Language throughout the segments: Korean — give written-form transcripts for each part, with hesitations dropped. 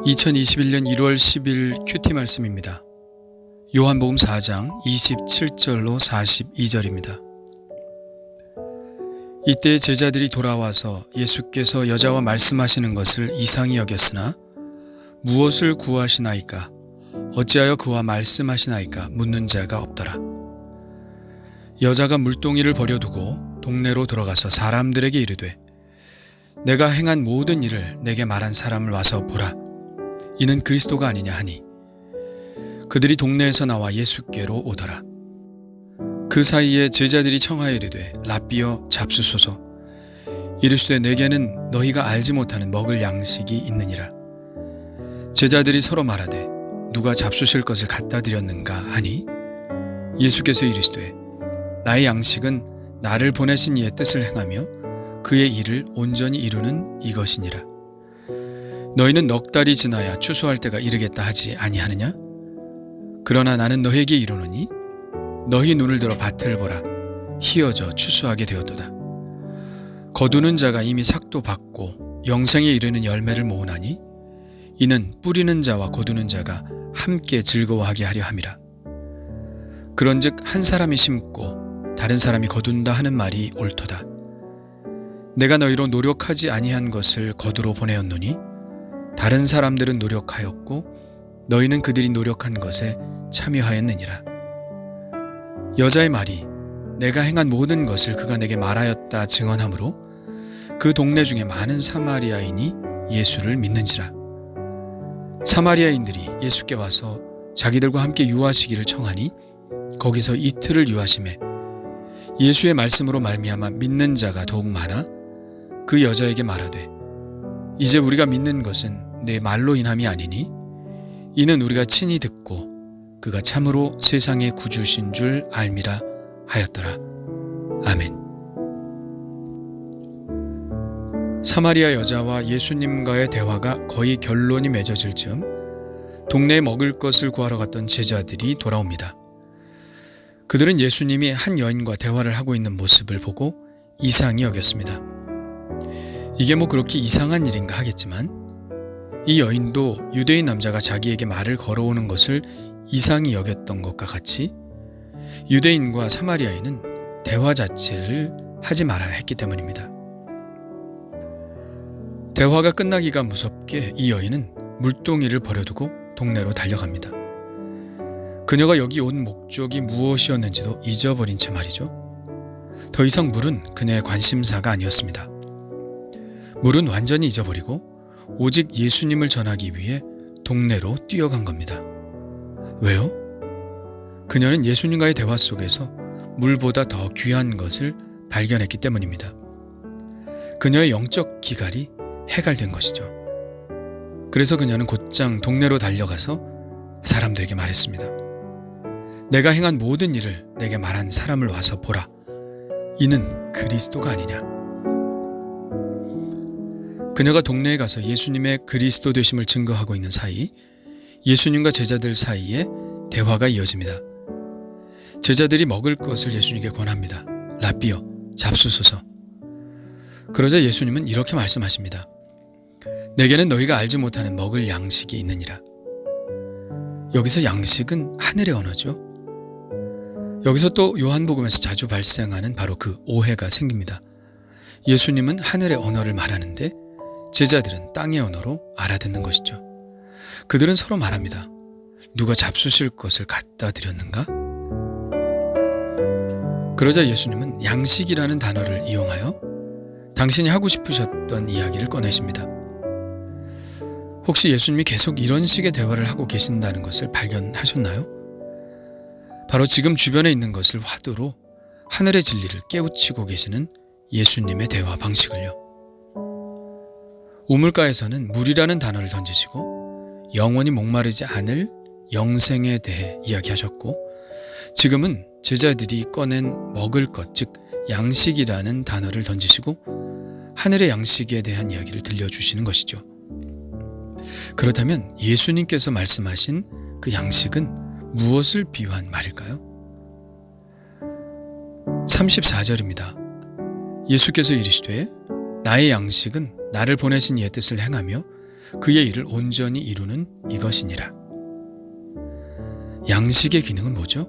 2021년 1월 10일 큐티 말씀입니다. 요한복음 4장 27절로 42절입니다. 이때 제자들이 돌아와서 예수께서 여자와 말씀하시는 것을 이상히 여겼으나 무엇을 구하시나이까? 어찌하여 그와 말씀하시나이까? 묻는 자가 없더라. 여자가 물동이를 버려두고 동네로 들어가서 사람들에게 이르되 내가 행한 모든 일을 내게 말한 사람을 와서 보라. 이는 그리스도가 아니냐 하니 그들이 동네에서 나와 예수께로 오더라. 그 사이에 제자들이 청하여 이르되 랍비여 잡수소서. 이르시되 내게는 너희가 알지 못하는 먹을 양식이 있느니라. 제자들이 서로 말하되 누가 잡수실 것을 갖다 드렸는가 하니 예수께서 이르시되 나의 양식은 나를 보내신 이의 뜻을 행하며 그의 일을 온전히 이루는 이것이니라. 너희는 넉 달이 지나야 추수할 때가 이르겠다 하지 아니하느냐? 그러나 나는 너희에게 이르노니 너희 눈을 들어 밭을 보라. 희어져 추수하게 되었도다. 거두는 자가 이미 삭도 받고 영생에 이르는 열매를 모으나니 이는 뿌리는 자와 거두는 자가 함께 즐거워하게 하려 함이라. 그런즉 한 사람이 심고 다른 사람이 거둔다 하는 말이 옳도다. 내가 너희로 노력하지 아니한 것을 거두러 보내었노니 다른 사람들은 노력하였고 너희는 그들이 노력한 것에 참여하였느니라. 여자의 말이 내가 행한 모든 것을 그가 내게 말하였다 증언하므로 그 동네 중에 많은 사마리아인이 예수를 믿는지라. 사마리아인들이 예수께 와서 자기들과 함께 유하시기를 청하니 거기서 이틀을 유하심에 예수의 말씀으로 말미암아 믿는 자가 더욱 많아 그 여자에게 말하되 이제 우리가 믿는 것은 내 말로 인함이 아니니 이는 우리가 친히 듣고 그가 참으로 세상의 구주신 줄 알미라 하였더라. 아멘. 사마리아 여자와 예수님과의 대화가 거의 결론이 맺어질 즈음 동네에 먹을 것을 구하러 갔던 제자들이 돌아옵니다. 그들은 예수님이 한 여인과 대화를 하고 있는 모습을 보고 이상히 여겼습니다. 이게 뭐 그렇게 이상한 일인가 하겠지만 이 여인도 유대인 남자가 자기에게 말을 걸어오는 것을 이상히 여겼던 것과 같이 유대인과 사마리아인은 대화 자체를 하지 말아야 했기 때문입니다. 대화가 끝나기가 무섭게 이 여인은 물동이를 버려두고 동네로 달려갑니다. 그녀가 여기 온 목적이 무엇이었는지도 잊어버린 채 말이죠. 더 이상 물은 그녀의 관심사가 아니었습니다. 물은 완전히 잊어버리고 오직 예수님을 전하기 위해 동네로 뛰어간 겁니다. 왜요? 그녀는 예수님과의 대화 속에서 물보다 더 귀한 것을 발견했기 때문입니다. 그녀의 영적 기갈이 해갈된 것이죠. 그래서 그녀는 곧장 동네로 달려가서 사람들에게 말했습니다. 내가 행한 모든 일을 내게 말한 사람을 와서 보라. 이는 그리스도가 아니냐? 그녀가 동네에 가서 예수님의 그리스도 되심을 증거하고 있는 사이 예수님과 제자들 사이에 대화가 이어집니다. 제자들이 먹을 것을 예수님께 권합니다. 랍비여 잡수소서. 그러자 예수님은 이렇게 말씀하십니다. 내게는 너희가 알지 못하는 먹을 양식이 있느니라. 여기서 양식은 하늘의 언어죠. 여기서 또 요한복음에서 자주 발생하는 바로 그 오해가 생깁니다. 예수님은 하늘의 언어를 말하는데 제자들은 땅의 언어로 알아듣는 것이죠. 그들은 서로 말합니다. 누가 잡수실 것을 갖다 드렸는가? 그러자 예수님은 양식이라는 단어를 이용하여 당신이 하고 싶으셨던 이야기를 꺼내십니다. 혹시 예수님이 계속 이런 식의 대화를 하고 계신다는 것을 발견하셨나요? 바로 지금 주변에 있는 것을 화두로 하늘의 진리를 깨우치고 계시는 예수님의 대화 방식을요. 우물가에서는 물이라는 단어를 던지시고 영원히 목마르지 않을 영생에 대해 이야기하셨고 지금은 제자들이 꺼낸 먹을 것, 즉 양식이라는 단어를 던지시고 하늘의 양식에 대한 이야기를 들려주시는 것이죠. 그렇다면 예수님께서 말씀하신 그 양식은 무엇을 비유한 말일까요? 34절입니다. 예수께서 이르시되 나의 양식은 나를 보내신 이의 뜻을 행하며 그의 일을 온전히 이루는 이것이니라. 양식의 기능은 뭐죠?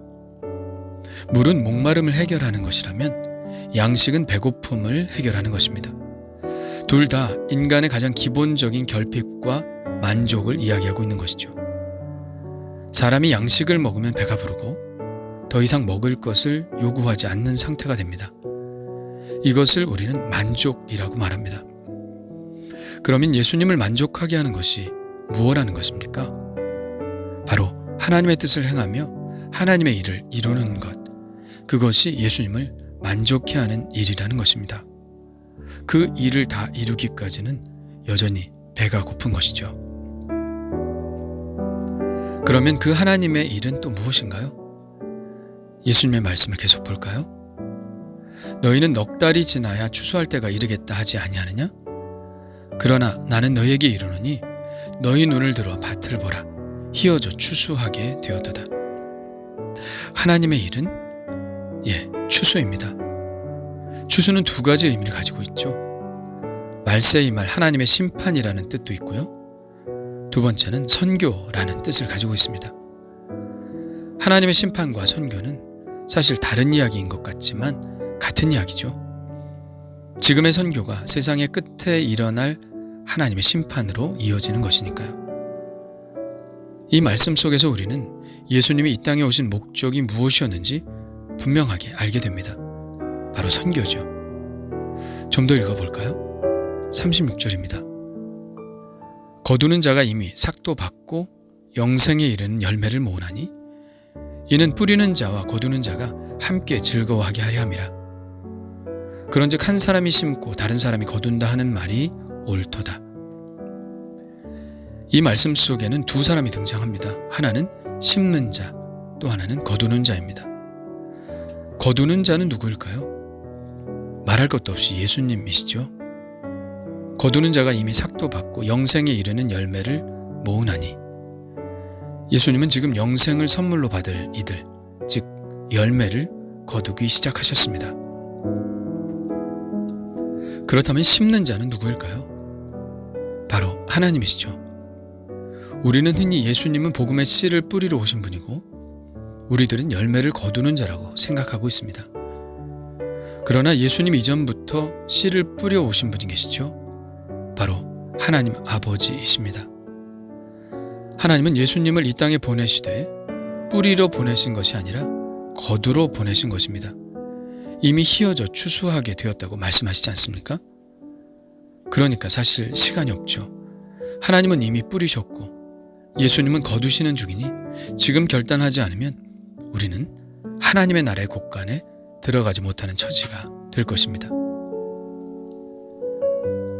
물은 목마름을 해결하는 것이라면 양식은 배고픔을 해결하는 것입니다. 둘 다 인간의 가장 기본적인 결핍과 만족을 이야기하고 있는 것이죠. 사람이 양식을 먹으면 배가 부르고 더 이상 먹을 것을 요구하지 않는 상태가 됩니다. 이것을 우리는 만족이라고 말합니다. 그러면 예수님을 만족하게 하는 것이 무엇이라는 것입니까? 바로 하나님의 뜻을 행하며 하나님의 일을 이루는 것, 그것이 예수님을 만족해 하는 일이라는 것입니다. 그 일을 다 이루기까지는 여전히 배가 고픈 것이죠. 그러면 그 하나님의 일은 또 무엇인가요? 예수님의 말씀을 계속 볼까요? 너희는 넉 달이 지나야 추수할 때가 이르겠다 하지 아니하느냐? 그러나 나는 너희에게 이르노니 너희 눈을 들어 밭을 보라. 희어져 추수하게 되었도다. 하나님의 일은 추수입니다. 추수는 두 가지 의미를 가지고 있죠. 말세의 말 하나님의 심판이라는 뜻도 있고요. 두 번째는 선교라는 뜻을 가지고 있습니다. 하나님의 심판과 선교는 사실 다른 이야기인 것 같지만 같은 이야기죠. 지금의 선교가 세상의 끝에 일어날 하나님의 심판으로 이어지는 것이니까요. 이 말씀 속에서 우리는 예수님이 이 땅에 오신 목적이 무엇이었는지 분명하게 알게 됩니다. 바로 선교죠. 좀 더 읽어볼까요? 36절입니다. 거두는 자가 이미 삭도 받고 영생에 이르는 열매를 모으나니 이는 뿌리는 자와 거두는 자가 함께 즐거워하게 하려 함이라. 그런즉 한 사람이 심고 다른 사람이 거둔다 하는 말이 옳도다. 이 말씀 속에는 두 사람이 등장합니다. 하나는 심는 자, 또 하나는 거두는 자입니다. 거두는 자는 누구일까요? 말할 것도 없이 예수님이시죠. 거두는 자가 이미 삭도 받고 영생에 이르는 열매를 모으나니, 예수님은 지금 영생을 선물로 받을 이들, 즉 열매를 거두기 시작하셨습니다. 그렇다면 심는 자는 누구일까요? 바로 하나님이시죠. 우리는 흔히 예수님은 복음의 씨를 뿌리러 오신 분이고 우리들은 열매를 거두는 자라고 생각하고 있습니다. 그러나 예수님 이전부터 씨를 뿌려 오신 분이 계시죠. 바로 하나님 아버지이십니다. 하나님은 예수님을 이 땅에 보내시되 뿌리러 보내신 것이 아니라 거두러 보내신 것입니다. 이미 희어져 추수하게 되었다고 말씀하시지 않습니까? 그러니까 사실 시간이 없죠. 하나님은 이미 뿌리셨고 예수님은 거두시는 중이니 지금 결단하지 않으면 우리는 하나님의 나라의 곳간에 들어가지 못하는 처지가 될 것입니다.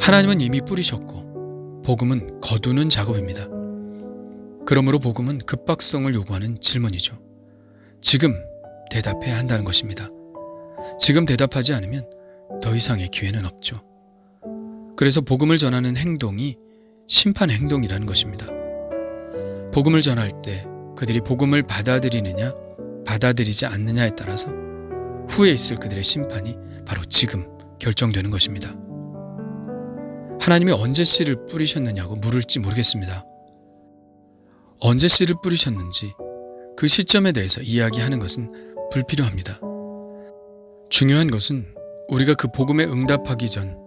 하나님은 이미 뿌리셨고 복음은 거두는 작업입니다. 그러므로 복음은 급박성을 요구하는 질문이죠. 지금 대답해야 한다는 것입니다. 지금 대답하지 않으면 더 이상의 기회는 없죠. 그래서 복음을 전하는 행동이 심판의 행동이라는 것입니다. 복음을 전할 때 그들이 복음을 받아들이느냐 받아들이지 않느냐에 따라서 후에 있을 그들의 심판이 바로 지금 결정되는 것입니다. 하나님이 언제 씨를 뿌리셨느냐고 물을지 모르겠습니다. 언제 씨를 뿌리셨는지 그 시점에 대해서 이야기하는 것은 불필요합니다. 중요한 것은 우리가 그 복음에 응답하기 전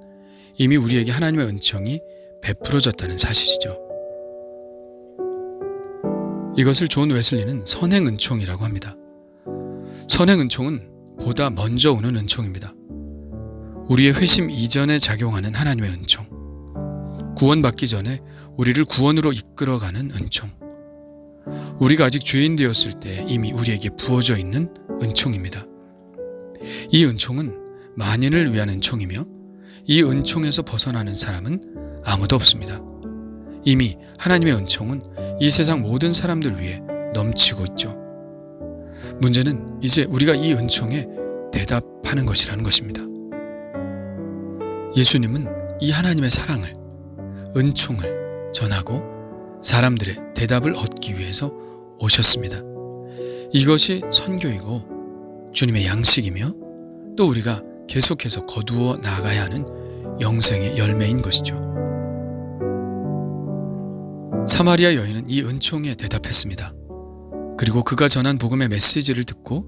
이미 우리에게 하나님의 은총이 베풀어졌다는 사실이죠. 이것을 존 웨슬리는 선행 은총이라고 합니다. 선행 은총은 보다 먼저 오는 은총입니다. 우리의 회심 이전에 작용하는 하나님의 은총, 구원받기 전에 우리를 구원으로 이끌어가는 은총, 우리가 아직 죄인 되었을 때 이미 우리에게 부어져 있는 은총입니다. 이 은총은 만인을 위한 은총이며 이 은총에서 벗어나는 사람은 아무도 없습니다. 이미 하나님의 은총은 이 세상 모든 사람들 위해 넘치고 있죠. 문제는 이제 우리가 이 은총에 대답하는 것이라는 것입니다. 예수님은 이 하나님의 사랑을, 은총을 전하고 사람들의 대답을 얻기 위해서 오셨습니다. 이것이 선교이고 주님의 양식이며 또 우리가 계속해서 거두어 나가야 하는 영생의 열매인 것이죠. 사마리아 여인은 이 은총에 대답했습니다. 그리고 그가 전한 복음의 메시지를 듣고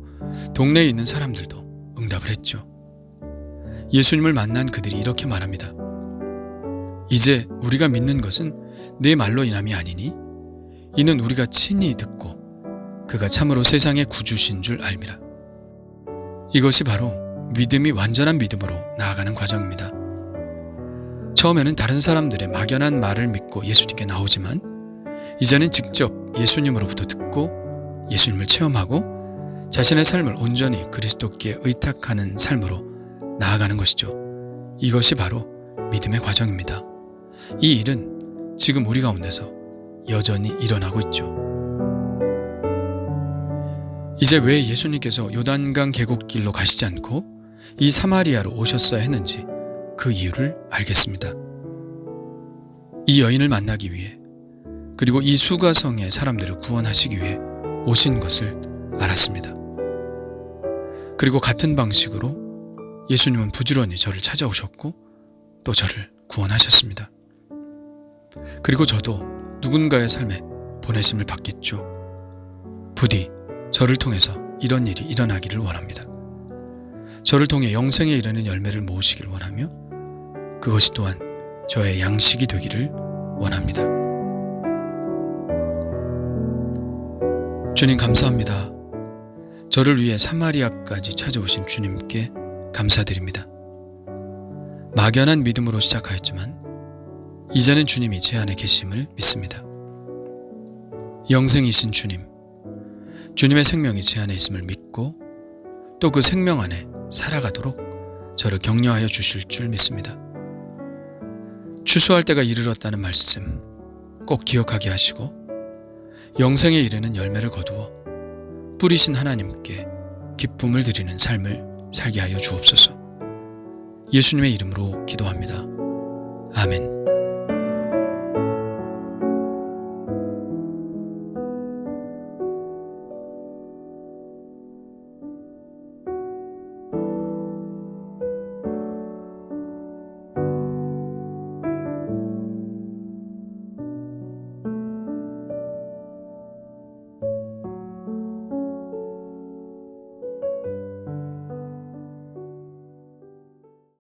동네에 있는 사람들도 응답을 했죠. 예수님을 만난 그들이 이렇게 말합니다. 이제 우리가 믿는 것은 네 말로 인함이 아니니 이는 우리가 친히 듣고 그가 참으로 세상의 구주신 줄 알미라. 이것이 바로 믿음이 완전한 믿음으로 나아가는 과정입니다. 처음에는 다른 사람들의 막연한 말을 믿고 예수님께 나오지만 이제는 직접 예수님으로부터 듣고 예수님을 체험하고 자신의 삶을 온전히 그리스도께 의탁하는 삶으로 나아가는 것이죠. 이것이 바로 믿음의 과정입니다. 이 일은 지금 우리 가운데서 여전히 일어나고 있죠. 이제 왜 예수님께서 요단강 계곡길로 가시지 않고 이 사마리아로 오셨어야 했는지 그 이유를 알겠습니다. 이 여인을 만나기 위해 그리고 이 수가성의 사람들을 구원하시기 위해 오신 것을 알았습니다. 그리고 같은 방식으로 예수님은 부지런히 저를 찾아오셨고 또 저를 구원하셨습니다. 그리고 저도 누군가의 삶에 보내심을 받겠죠. 부디 저를 통해서 이런 일이 일어나기를 원합니다. 저를 통해 영생에 이르는 열매를 모으시기를 원하며 그것이 또한 저의 양식이 되기를 원합니다. 주님 감사합니다. 저를 위해 사마리아까지 찾아오신 주님께 감사드립니다. 막연한 믿음으로 시작하였지만 이제는 주님이 제 안에 계심을 믿습니다. 영생이신 주님, 주님의 생명이 제 안에 있음을 믿고 또 그 생명 안에 살아가도록 저를 격려하여 주실 줄 믿습니다. 추수할 때가 이르렀다는 말씀 꼭 기억하게 하시고 영생에 이르는 열매를 거두어 뿌리신 하나님께 기쁨을 드리는 삶을 살게 하여 주옵소서. 예수님의 이름으로 기도합니다. 아멘.